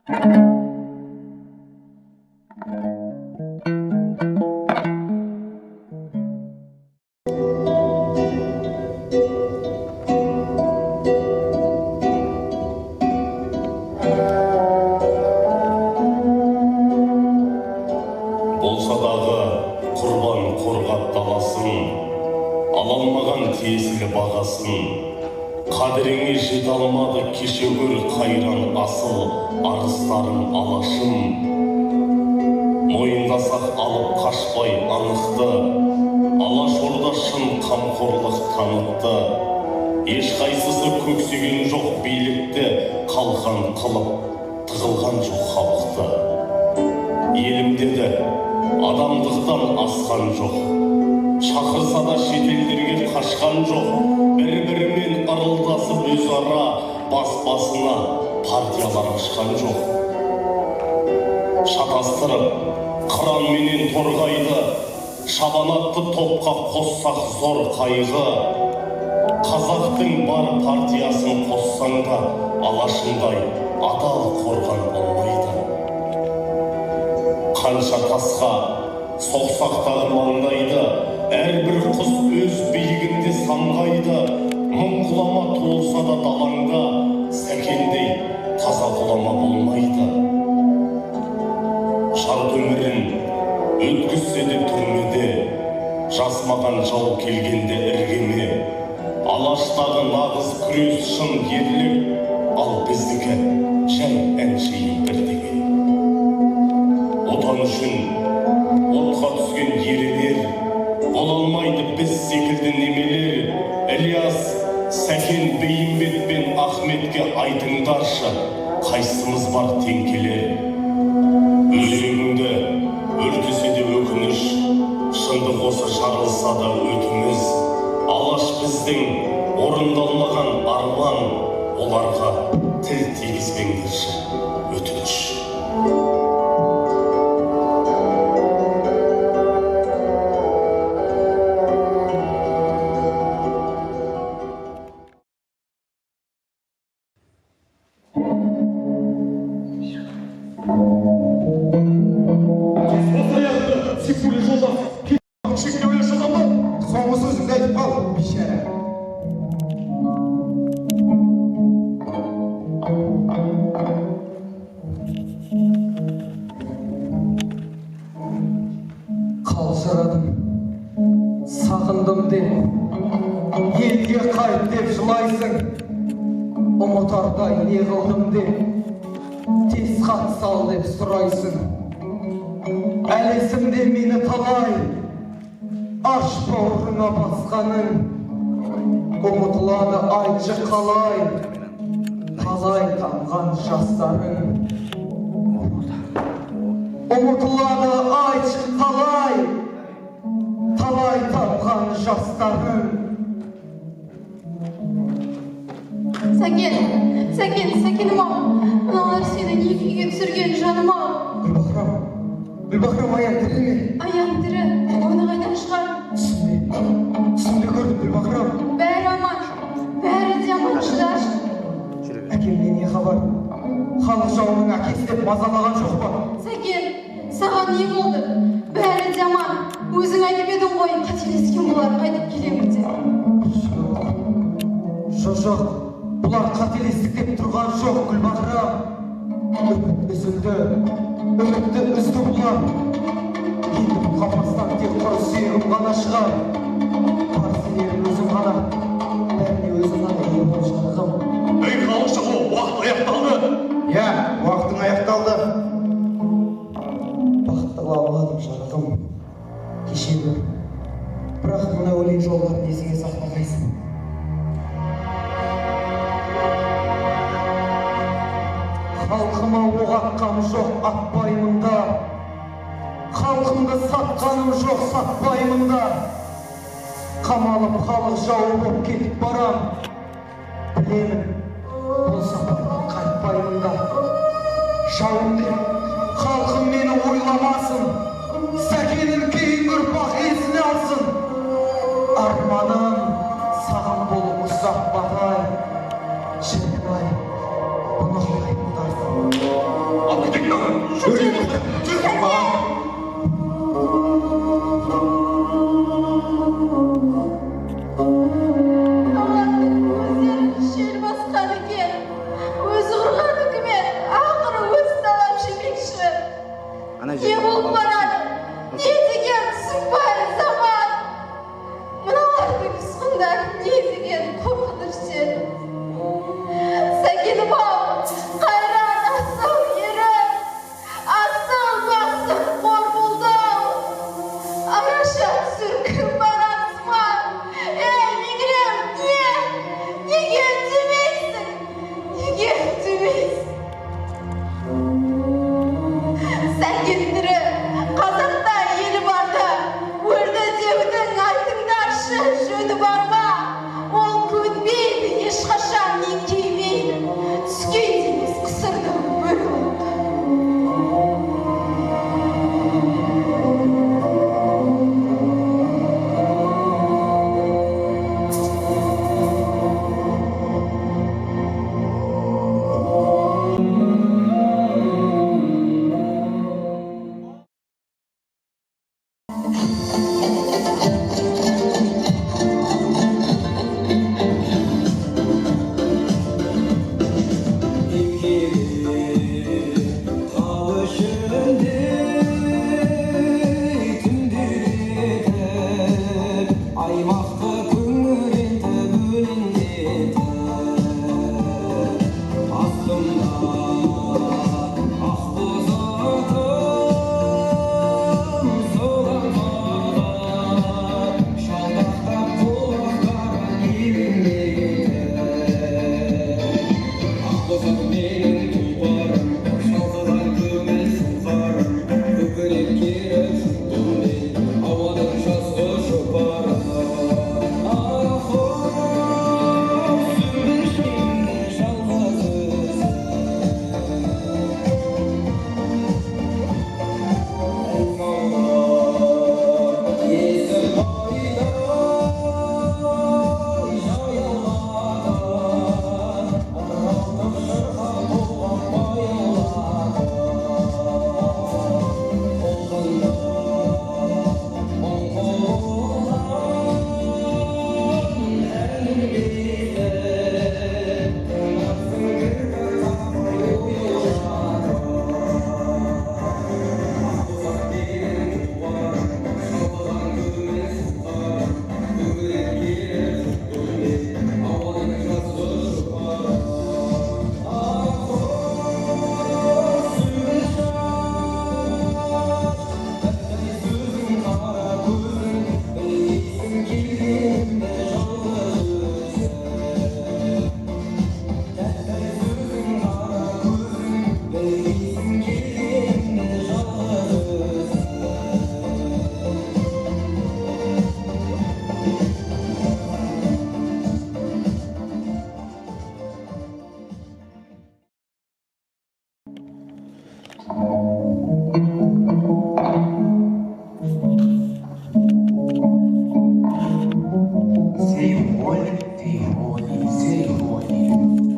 Болса дағы құрбан қорғап даласын, алалмаған тиесілі бағасын, қадіріңе жете алмады кеше гөр қайран асыл арыстарын алашым. Мойындасақ алып қашпай анықты, алашорда шын қамқорлық танытты. Ешқайсысы көксеген жоқ билікті, қалқан қылып тығылған жоқ хабықты. Елім деді, адамдықтан асқан жоқ, шақырса да шетелдерге қашқан жоқ. Бір-бірімен ырылдасып өзара бас-басына партиялар ашқан жоқ. Шатастырып қыранменен торғайды, шабанатты топқа қоссақ зор қайғы. Қазақтың бар партиясын қоссаң да алашындай адал қорған болмайды. Қанша тасқа соқсақтағы маңдайды, әрбір құс өз биігінде самғайды. Мың құлама туылса да далаңда, сәкендей таза құлама болмайды. Шарт өмірін өткізсе де түрмеде, жасмаған жау келгенде іргеме. Алаштағы нағыз күрес шын ерлік, ал біздікі жай әншейін бірдеңе. Отан үшін отқа түскен ерелер, бола алмайды біз секілді немелер. Ілияс, Сәкен, Бейімбет пен Ахметке айтыңдаршы, қайсымыз бар теңкелер. Өзегіңді өртесе де өкініш, шындық осы жарылса да өтіміз. Алаш біздің орындалмаған арман, оларға тіл тигізбеңдерші, өтініш. Соңғы сөзіңді айтып қал, бейшара. Қалжырадым, сағындым деп, елге қайт деп жылайсың. Ұмытардай не қылдым деп, тез хат сал деп сұрайсың. Әлесімде мені талай, аш бауырыңа басқаның, ұмытылады айтшы қалай, талай тамған жастарың. Ұмытылады айтшы қалай, талай тамған жастарың. Сәкенім-ау, мыналар сені не күйге түсірген жаным-ау? Гүлбахрам аян тірі ме? Аян тірі, оны қайдан шығар? Түсімде көрдім Гүлбахрам. Бәрі аман, бәрі де аман, шыдашы. Әкемнен не хабар? Халық жауының әкесі деп мазалаған жоқ па? Сәкен, саған не болды? Бәрі де аман. Өзің айтып едің ғой, қателескен болар, қайтып келемін деп. Жоқ, бұлар қателестік деп тұрған жоқ, Гүлбахрам. Үмітті үзді бұлар. Енді қапастан тек құры сүйегім ғана шығар. Парсилерім өзім ғана, бәріне өзім ғана ие бол жарығым. Ей халық шығу, уақыт аяқталды. Иә, уақытың аяқталды. Бақыттыға ауладым жарығым. Кешегі. Бірақ мына өлең жолдарын есіңе сақтағайсың. Халқыма оқ атқаным жоқ, атпаймын да. Халқымды сатқаным жоқ, сатпаймын да. Қамалып халық жауы болып кетіп барам. Білемін, бұл сапардан қайтпаймын да. Жауым деп, халқым мені ойламасын. Сәкенін кейінгі ұрпақ есіне алсын. Арманым саған болып ұзақ батай. Шіркін-ай, бұны қалай бұлдарсың? Amanның көздерін шел басқан екен. Өзі құрған үкімет, ақыры өзі талап жемекші. Не болып барады? Не деген сұмпай заман? Мыналардың ұсқындары не деген қорқыныш сен? Сәкенім ау, қайран асыл ерім, асыл бақсым қор болды-ау. Араша түсіркім барамыз ма? Меңірем, неге үндемейсің? Неге үндемейсің? Сәкен тірі, қазақта елі барда, өлді деудің айтыңдаршы жөні бар ма? Ол көнбейді, ешқашан еңкеймейді, түскен емес қысырдың бөлігі.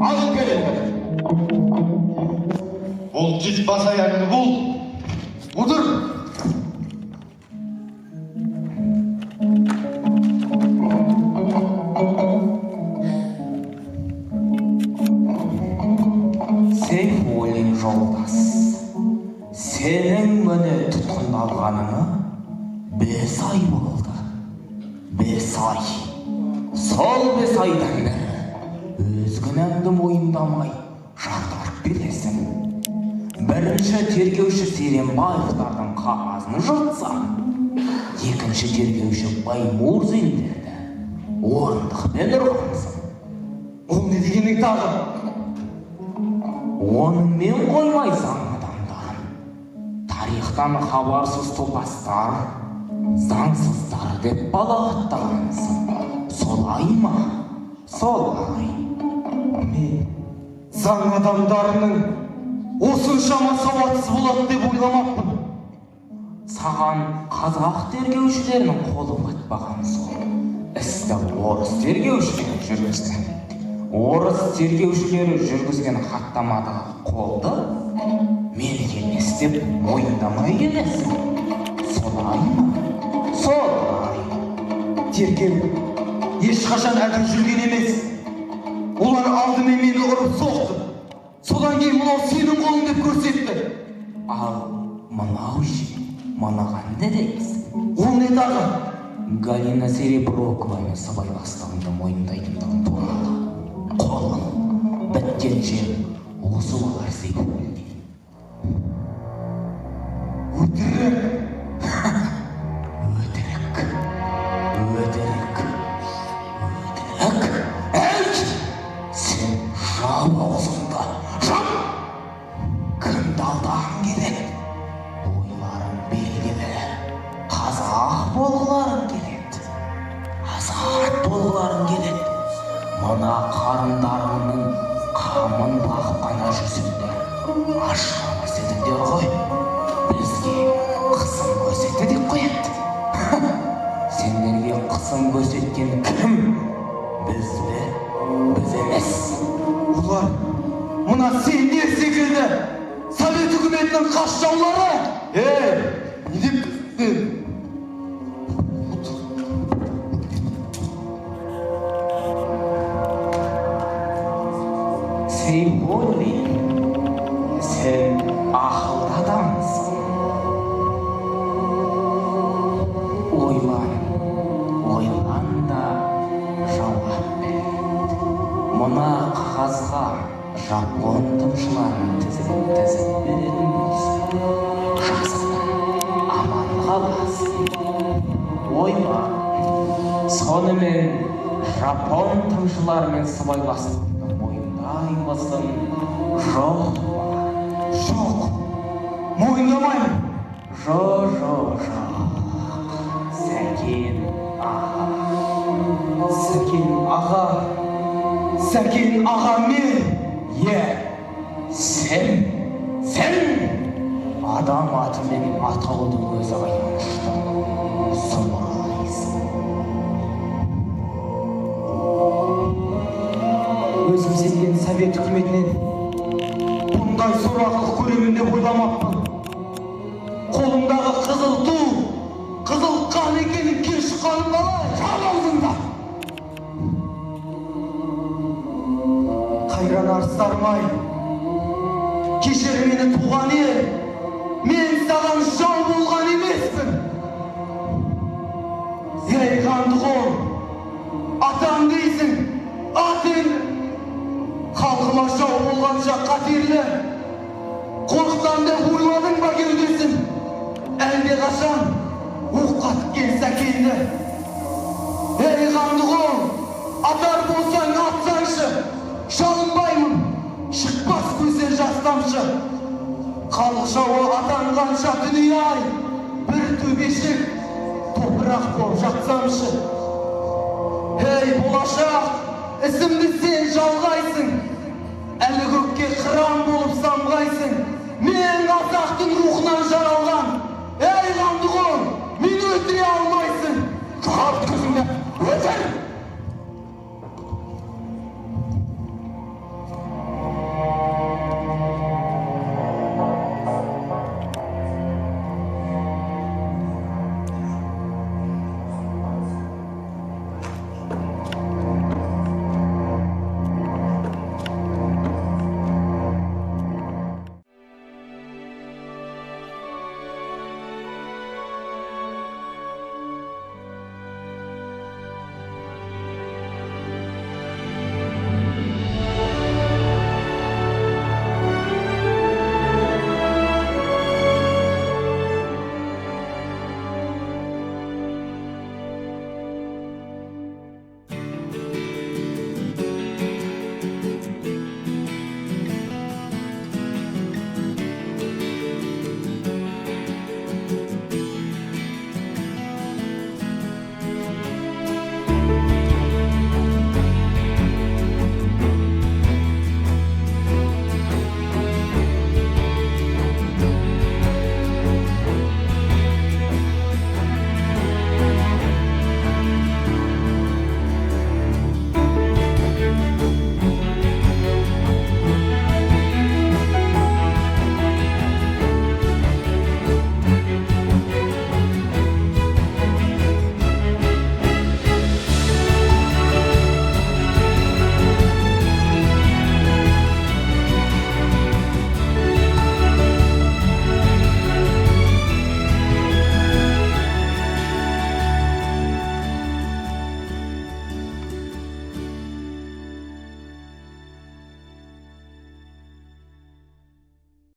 Алып келin. Бұл жит бас аяғыңды бұл. Бұдыр. Сейфуллин жолдас, сенің мені тұтқындалғаныңа 5 ай болды. 5 ай. Сол 5 айдан бері өз күнәңді мойындамай жалтарып келесің. Бірінші тергеуші Серенбаевтардың қағазын жыртсаң, екінші тергеуші Баймурзиндерді орындықпен ұрғансың. Бұл не дегенің тағы? Онымен қоймайсың адамдарын. Тарихтан хабарсыз топастар, заңсыздар деп балағаттағансың. Солай ма? Солай. Мен заң адамдарының осыншама сауатсыз болады деп ойламаппын. Саған қазақ тергеушілерінің қолы батпаған сол. Істі орыс тергеушілері жүргізді. Орыс тергеушілері жүргізген хаттамадағы қолды менікі емес деп мойындамай емессің. Солай ма? Солай. тергеу ешқашан әділ жүрген емес. Олар алдымен мені ұрып соқты. Содан кейін мынау сенің қолың деп көрсетті. Ал мынау ше, мынаған не дейсің? Ол не тағы? Галина Сереброкованың сыбайластығыңды мойындайтындығын туралы. Қолың біткен жер осы болар Сейфуллин. Өтірік. Өтірік. Әй! Сен жау аузыңда. Жау! Кімді алдағың келеді? Ойларың белгілі. Қазақ болғыларың келеді. Азат болғыларың келеді. Мына қарындарыңның қамын бағып қана жүрсеңдер, ашқамас едіңдер ғой. Бізге қысым көрсетті деп қояды. Сендерге қысым көрсеткен кім? Біз бе? Біз емес. Олар мына сендер секілді Совет үкіметінің қас жаулары. Не деп тұрсың? Сейфуллин, сен ақылды адамсың. Ойлан да жауап бер. Мына қағазға жапон тыңшыларының тізімін тізіп беретін болсын. Жазықтан аман қаласың. Ойла, сонымен жапон тыңшыларымен сыбайластықты мойындаймысың, жоқ па? Жоқ, мойындамаймын. Жоқ. Сәкен аға мен. Сен адам атымен атаудың өзі аянышты. Сұмырайсың. Өзім сенген Совет үкіметінен бұндай сорақылық көремін деп ойламаппын. Қолымдағы қызыл ту, қызыл қан екенін кеш қаным қалай? Жан аузыңда! Қайран арыстарым-ай, кешір мені туған ел, мен саған жау болған емеспін. Ей Қандықол, атам дейсің, атың халқыма жау болғанша қатерлі. Қорықтан деп ойладың ба кеудесін? Әлде қашан оққа тіккен сәкенді. Ей Қандықол, атар болсаң атсаңшы, жалынбаймын, шықпас көзден жас тамшы. Халық жауы атанғанша дүние-ай, бір төбешік топырақ болып жатсамшы. Ей болашақ, ісімді сен жалғайсың, әлі көкке қыран болып самғайсың. Мен қазақтың рухынан жаралған